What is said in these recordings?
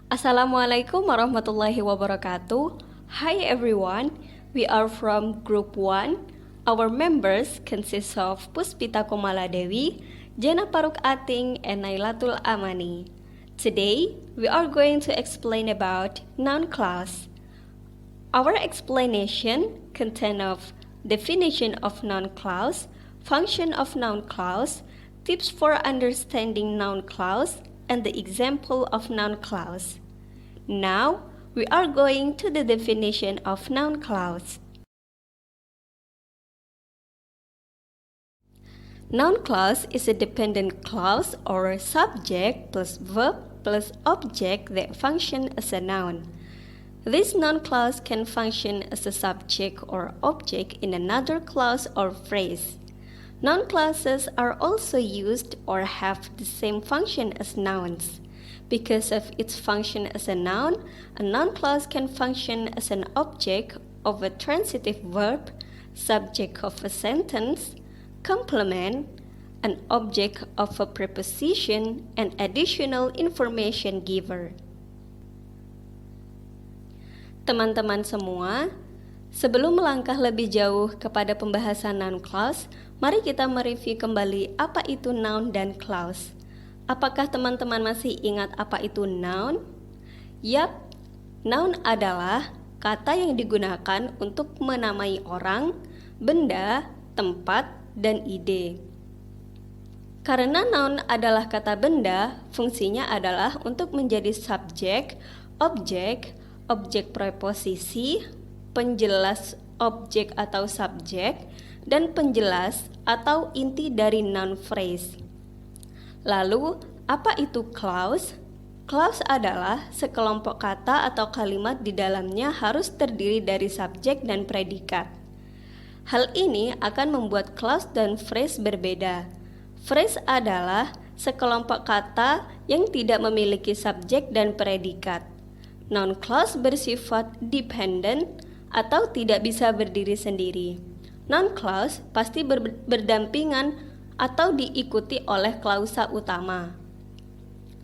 Assalamualaikum warahmatullahi wabarakatuh. Hi everyone, we are from Group 1. Our members consist of Puspita Komaladewi, Jana Paruk Ating, and Nailatul Amani. Today, we are going to explain about noun class. Our explanation contains of definition of noun clause, function of noun clause, tips for understanding noun clause, and the example of noun clause. Now, we are going to the definition of noun clause. Noun clause is a dependent clause or subject plus verb plus object that function as a noun. This noun clause can function as a subject or object in another clause or phrase. Noun clauses are also used or have the same function as nouns. Because of its function as a noun clause can function as an object of a transitive verb, subject of a sentence, complement, an object of a preposition, and additional information giver. Teman-teman semua, sebelum melangkah lebih jauh kepada pembahasan noun clause, mari kita mereview kembali apa itu noun dan clause. Apakah teman-teman masih ingat apa itu noun? Yap, noun adalah kata yang digunakan untuk menamai orang, benda, tempat, dan ide. Karena noun adalah kata benda, fungsinya adalah untuk menjadi subjek, objek, objek preposisi, penjelas objek atau subjek, dan penjelas atau inti dari noun phrase. Lalu, apa itu clause? Clause adalah sekelompok kata atau kalimat di dalamnya harus terdiri dari subjek dan predikat. Hal ini akan membuat clause dan phrase berbeda. Phrase adalah sekelompok kata yang tidak memiliki subjek dan predikat. Noun clause bersifat dependent atau tidak bisa berdiri sendiri. Noun clause pasti berdampingan atau diikuti oleh klausa utama.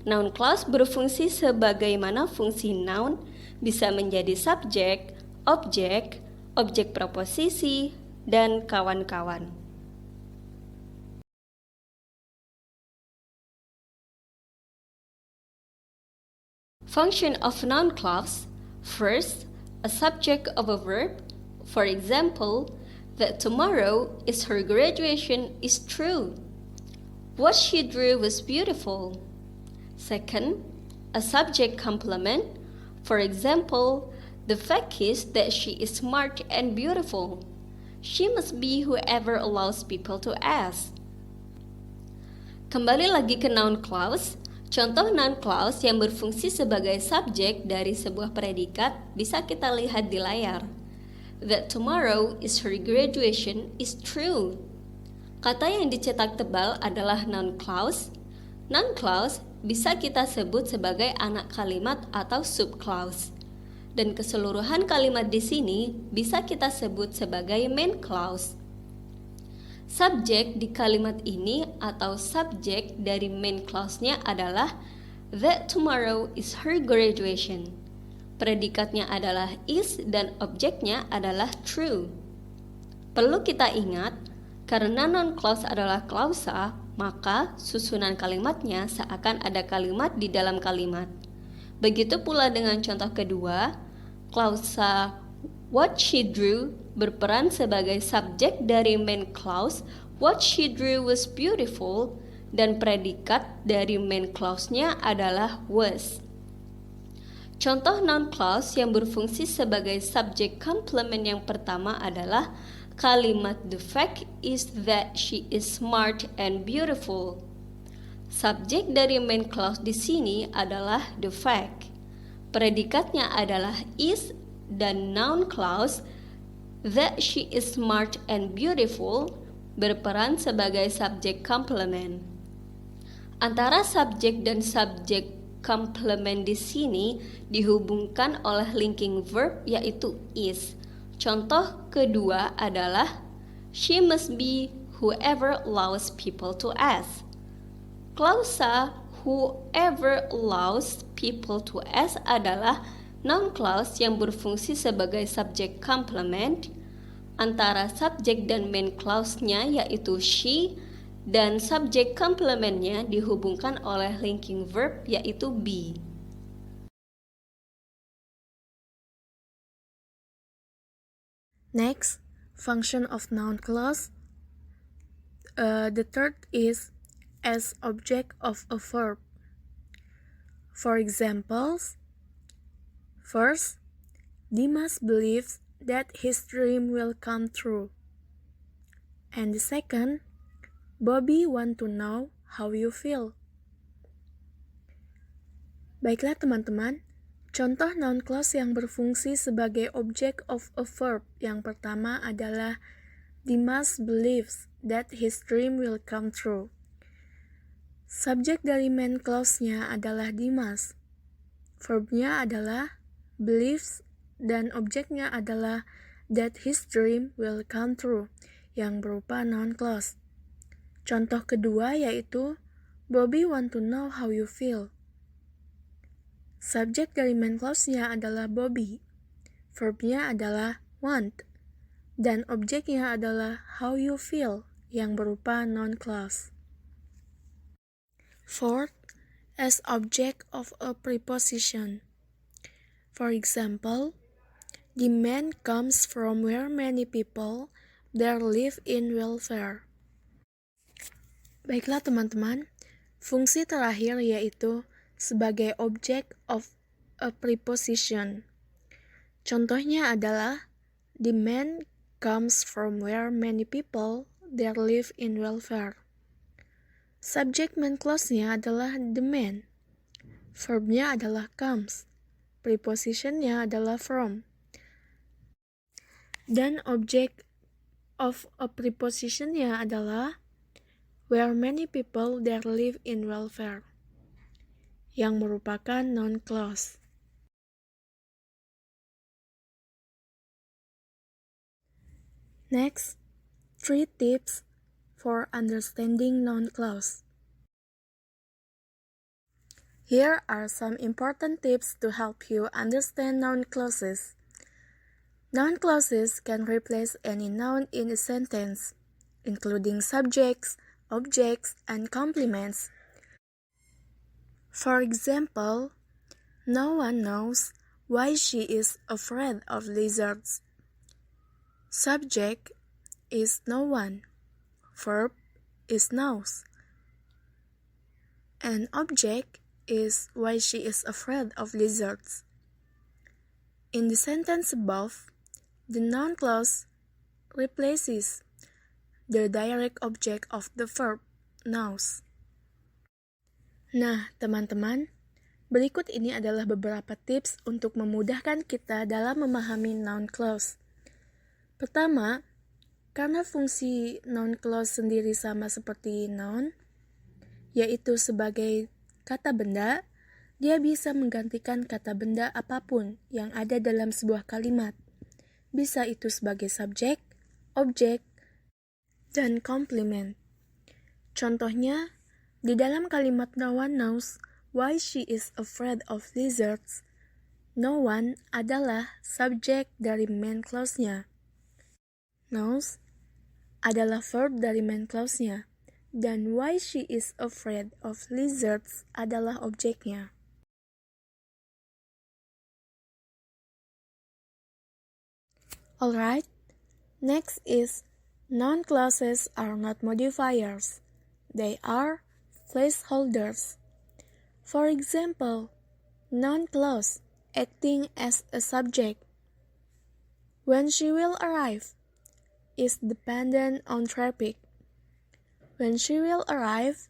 Noun clause berfungsi sebagaimana fungsi noun, bisa menjadi subjek, objek, objek preposisi, dan kawan-kawan. Function of noun clause. First, a subject of a verb. For example, that tomorrow is her graduation is true. What she drew was beautiful. Second, a subject complement. For example, the fact is that she is smart and beautiful. She must be whoever allows people to ask. Kembali lagi ke noun clause. Contoh noun clause yang berfungsi sebagai subjek dari sebuah predikat bisa kita lihat di layar. That tomorrow is her graduation is true. Kata yang dicetak tebal adalah noun clause. Noun clause bisa kita sebut sebagai anak kalimat atau subclause. Dan keseluruhan kalimat di sini bisa kita sebut sebagai main clause. Subjek di kalimat ini atau subjek dari main clause-nya adalah that tomorrow is her graduation. Predikatnya adalah is dan objeknya adalah true. Perlu kita ingat, karena noun clause adalah klausa, maka susunan kalimatnya seakan ada kalimat di dalam kalimat. Begitu pula dengan contoh kedua, klausa what she drew berperan sebagai subjek dari main clause what she drew was beautiful dan predikat dari main clause-nya adalah was. Contoh noun clause yang berfungsi sebagai subjek complement yang pertama adalah kalimat the fact is that she is smart and beautiful. Subjek dari main clause di sini adalah the fact. Predikatnya adalah is dan noun clause that she is smart and beautiful berperan sebagai subjek complement. Antara subjek dan subjek complement di sini dihubungkan oleh linking verb yaitu is. Contoh kedua adalah she must be whoever allows people to ask. Klausa whoever allows people to ask adalah noun clause yang berfungsi sebagai subjek complement antara subjek dan main clause-nya yaitu she, dan subjek complement-nya dihubungkan oleh linking verb yaitu be. Next, function of noun clause. The third is as object of a verb. For examples, first, Dimas believes that his dream will come true. And the second, Bobby want to know how you feel. Baiklah teman-teman, contoh noun clause yang berfungsi sebagai object of a verb yang pertama adalah Dimas believes that his dream will come true. Subjek dari main clause-nya adalah Dimas. Verbnya adalah believes dan objeknya adalah that his dream will come true yang berupa noun clause. Contoh kedua yaitu Bobby want to know how you feel. Subjek dari main clause-nya adalah Bobby. Verbnya adalah want dan objeknya adalah how you feel yang berupa noun clause. Fourth, as object of a preposition. For example, the man comes from where many people there live in welfare. Baiklah teman-teman, fungsi terakhir yaitu sebagai object of a preposition. Contohnya adalah the man comes from where many people there live in welfare. Subject main clause-nya adalah the man. Verbnya adalah comes. Preposition-nya adalah from. Dan object of a preposition-nya adalah where many people there live in welfare, yang merupakan noun clause. Next, 3 tips for understanding noun clause. Here are some important tips to help you understand noun clauses. Noun clauses can replace any noun in a sentence, including subjects, objects, and complements. For example, no one knows why she is afraid of lizards. Subject is no one. Verb is knows. And object is why she is afraid of lizards. In the sentence above, the noun clause replaces the direct object of the verb knows. Nah, teman-teman, berikut ini adalah beberapa tips untuk memudahkan kita dalam memahami noun clause. Pertama, karena fungsi noun clause sendiri sama seperti noun, yaitu sebagai kata benda, dia bisa menggantikan kata benda apapun yang ada dalam sebuah kalimat. Bisa itu sebagai subjek, objek, dan complement. Contohnya, di dalam kalimat no one knows why she is afraid of lizards, no one adalah subjek dari main clause-nya. Knows adalah verb dari main clause-nya, dan why she is afraid of lizards adalah objeknya. Alright, next is noun clauses are not modifiers. They are placeholders. For example, noun clause acting as a subject. When she will arrive is dependent on traffic. When she will arrive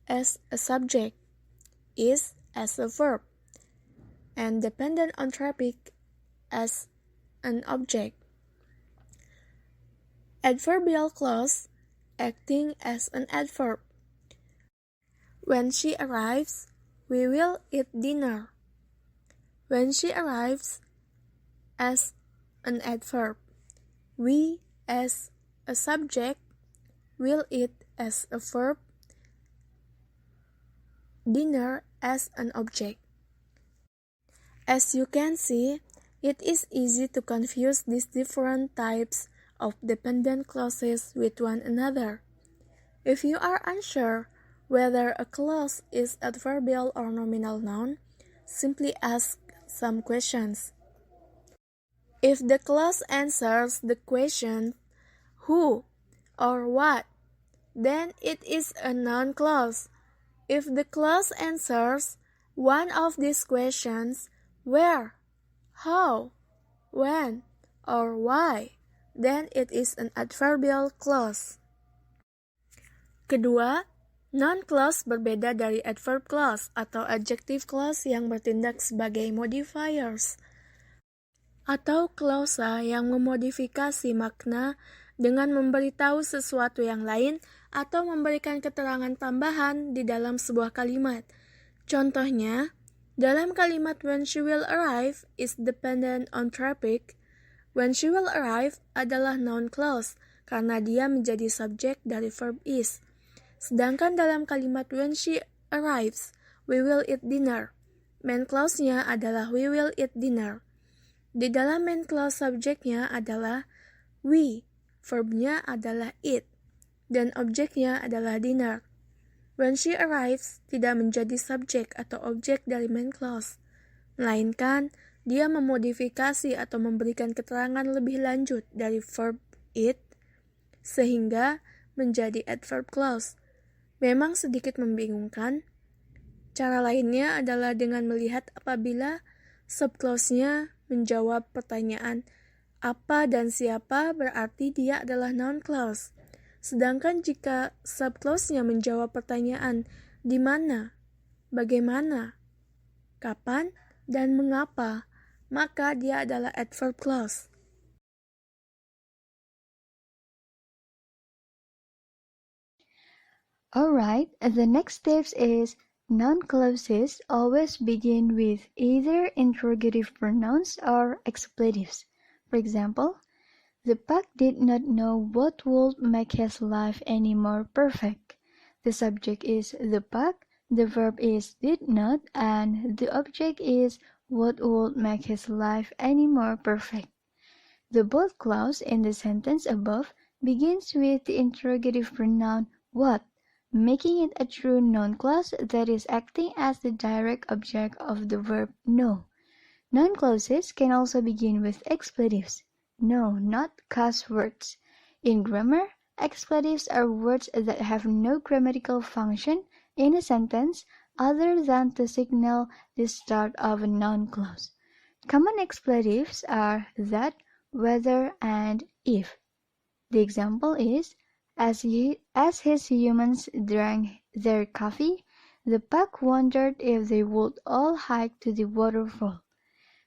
as a subject is as a verb, and dependent on traffic as an object. Adverbial clause acting as an adverb. When she arrives, we will eat dinner. When she arrives as an adverb, we as a subject will eat as a verb. dinner as an object. As you can see, it is easy to confuse these different types of dependent clauses with one another. If you are unsure whether a clause is adverbial or nominal noun, simply ask some questions. If the clause answers the question who or what, then it is a noun clause. If the clause answers one of these questions, where, how, when, or why, then it is an adverbial clause. Kedua, noun clause berbeda dari adverb clause atau adjective clause yang bertindak sebagai modifiers atau klausa yang memodifikasi makna dengan memberitahu sesuatu yang lain atau memberikan keterangan tambahan di dalam sebuah kalimat. Contohnya, dalam kalimat when she will arrive is dependent on traffic. When she will arrive adalah noun clause karena dia menjadi subjek dari verb is. Sedangkan dalam kalimat when she arrives, we will eat dinner. Main clause-nya adalah we will eat dinner. Di dalam main clause subjeknya adalah we, verbnya adalah eat, dan objeknya adalah dinner. When she arrives tidak menjadi subjek atau objek dari main clause, melainkan dia memodifikasi atau memberikan keterangan lebih lanjut dari verb eat, sehingga menjadi adverb clause. Memang sedikit membingungkan. Cara lainnya adalah dengan melihat apabila subclause-nya menjawab pertanyaan apa dan siapa, berarti dia adalah noun clause. Sedangkan jika subclause-nya menjawab pertanyaan di mana, bagaimana, kapan, dan mengapa, maka dia adalah adverb clause. Alright, the next step is noun clauses always begin with either interrogative pronouns or expletives. For example, the pug did not know what would make his life any more perfect. The subject is the pug, the verb is did not, and the object is what would make his life any more perfect. The both clause in the sentence above begins with the interrogative pronoun what, making it a true noun clause that is acting as the direct object of the verb know. Noun clauses can also begin with expletives. No, not cuss words. In grammar, expletives are words that have no grammatical function in a sentence other than to signal the start of a noun clause. Common expletives are that, whether, and if. The example is, as his humans drank their coffee, the pack wondered if they would all hike to the waterfall.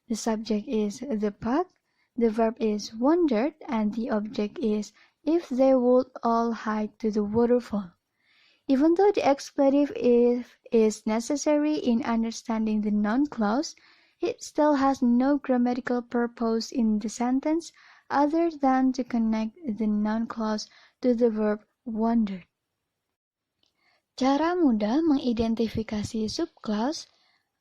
The subject is the pack, the verb is wondered, and the object is if they would all hike to the waterfall. Even though the expletive if is necessary in understanding the noun clause, it still has no grammatical purpose in the sentence other than to connect the noun clause to the verb wondered. Cara mudah mengidentifikasi subclause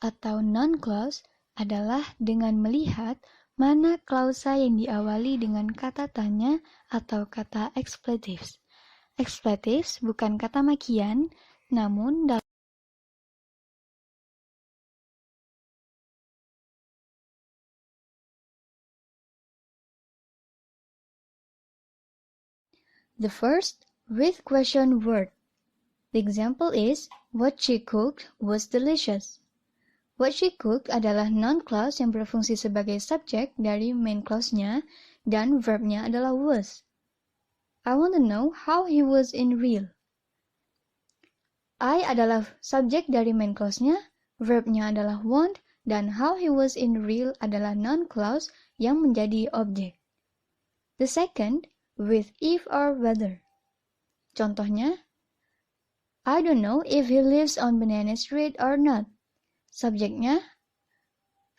atau noun clause adalah dengan melihat mana klausa yang diawali dengan kata tanya atau kata expletives. Expletives bukan kata makian, namun dalam the first with question word. The example is, what she cooked was delicious. What she cooked adalah noun clause yang berfungsi sebagai subjek dari main clause-nya dan verbnya adalah was. I want to know how he was in real. I adalah subjek dari main clause-nya, verbnya adalah want, dan how he was in real adalah noun clause yang menjadi objek. The second with if or whether. Contohnya, I don't know if he lives on Banana Street or not. Subjeknya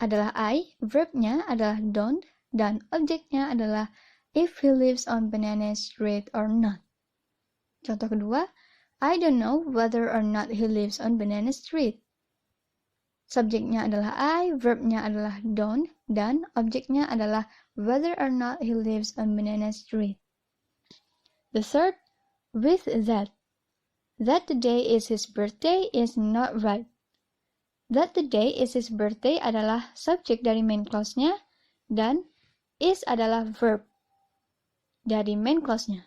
adalah I, verbnya adalah don't, dan objeknya adalah if he lives on Banana Street or not. Contoh kedua, I don't know whether or not he lives on Banana Street. Subjeknya adalah I, verbnya adalah don't, dan objeknya adalah whether or not he lives on Banana Street. The third, with that. That today is his birthday is not right. That today is his birthday adalah subjek dari main clause-nya, dan is adalah verb dari main clause-nya.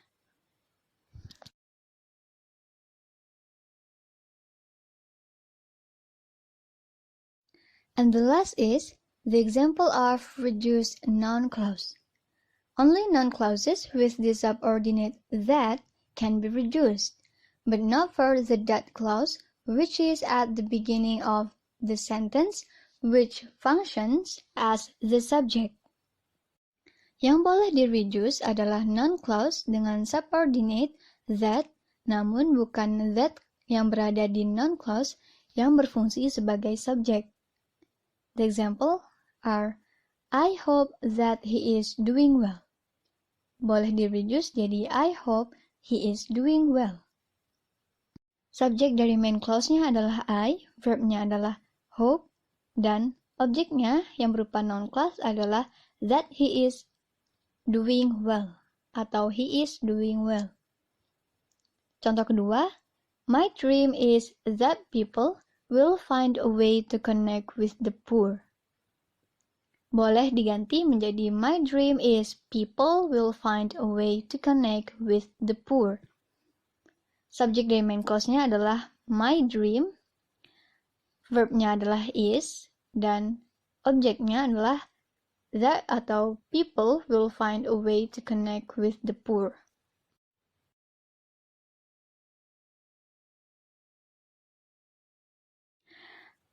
And the last is the example of reduced noun clause. Only noun clauses with the subordinate that can be reduced, but not for the that clause, which is at the beginning of the sentence, which functions as the subject. Yang boleh di-reduce adalah noun clause dengan subordinate that, namun bukan that yang berada di noun clause yang berfungsi sebagai subjek. The example are, I hope that he is doing well. Boleh di-reduce jadi I hope he is doing well. Subjek dari main clause-nya adalah I, verbnya adalah hope, dan objeknya yang berupa noun clause adalah that he is doing well atau he is doing well. Contoh kedua, my dream is that people will find a way to connect with the poor. Boleh diganti menjadi my dream is people will find a way to connect with the poor. Subjek dari main clause-nya adalah my dream, verbnya adalah is, dan objeknya adalah that atau people will find a way to connect with the poor.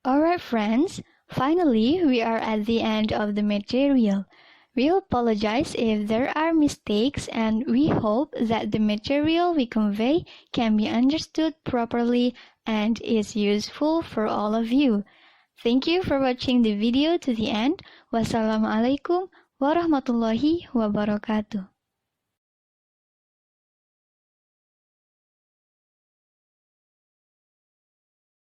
Alright friends, finally we are at the end of the material. We apologize if there are mistakes and we hope that the material we convey can be understood properly and is useful for all of you. Thank you for watching the video to the end. Wassalamualaikum warahmatullahi wabarakatuh.